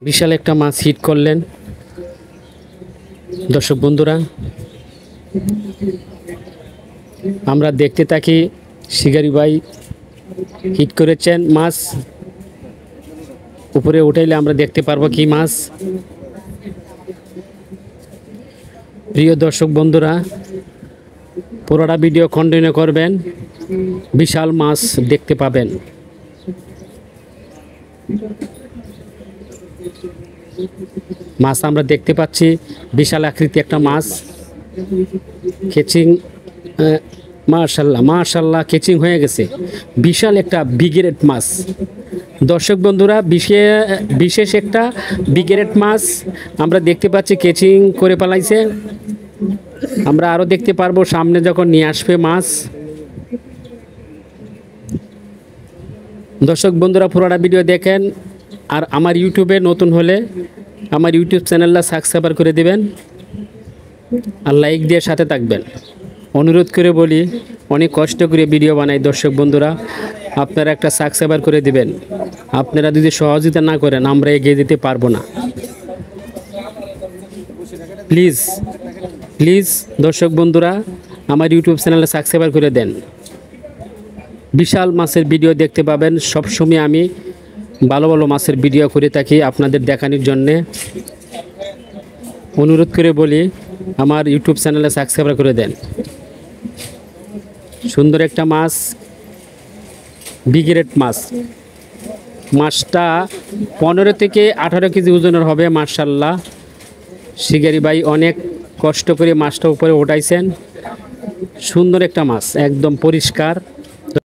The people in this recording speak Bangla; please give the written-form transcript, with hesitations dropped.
বিশাল একটা মাছ হিট করলেন দর্শক বন্ধুরা। আমরা দেখতে থাকি। শিকারি ভাই হিট করেছেন মাছ, উপরে উঠাইলে আমরা দেখতে পারবো কি মাছ। প্রিয় দর্শক বন্ধুরা, পুরোটা ভিডিও কন্টিনিউ করবেন, বিশাল মাছ দেখতে পাবেন। মাছ আমরা দেখতে পাচ্ছি, বিশাল আকৃতি একটা মাছ। কেচিং, মাশাল্লাহ মাশাল্লাহ, কেচিং হয়ে গেছে। বিশাল একটা বিগ্রেড মাছ দর্শক বন্ধুরা, বিশেষ একটা বিগ্রেড মাছ আমরা দেখতে পাচ্ছি, কেচিং করে পালাইছে। আমরা আরও দেখতে পারবো সামনে যখন নিয়ে আসবে মাছ। দর্শক বন্ধুরা, পুরোটা ভিডিও দেখেন। আর আমার ইউটিউবে নতুন হলে আমার ইউটিউব চ্যানেলটা সাবস্ক্রাইব করে দেবেন আর লাইক দিয়ে সাথে থাকবেন। অনুরোধ করে বলি, অনেক কষ্ট করে ভিডিও বানাই দর্শক বন্ধুরা, আপনারা একটা সাবস্ক্রাইব করে দিবেন। আপনারা যদি সহযোগিতা না করেন আমরা এগিয়ে যেতে পারবো না। প্লিজ প্লিজ দর্শক বন্ধুরা, আমার ইউটিউব চ্যানেলে সাবস্ক্রাইব করে দেন। বিশাল মাছের ভিডিও দেখতে পাবেন। সবসময় আমি ভালো ভালো মাছের ভিডিও করে থাকি আপনাদের দেখানোর জন্যে। অনুরোধ করে বলি, আমার ইউটিউব চ্যানেলে সাবস্ক্রাইব করে দেন। সুন্দর একটা মাছ, বিগ্রেড মাছ। মাছটা 15 থেকে 18 কেজি ওজনের হবে মাশাল্লাহ। শিকারি ভাই অনেক কষ্ট করে মাছটা উপরে উঠাইছেন। সুন্দর একটা মাছ, একদম পরিষ্কার।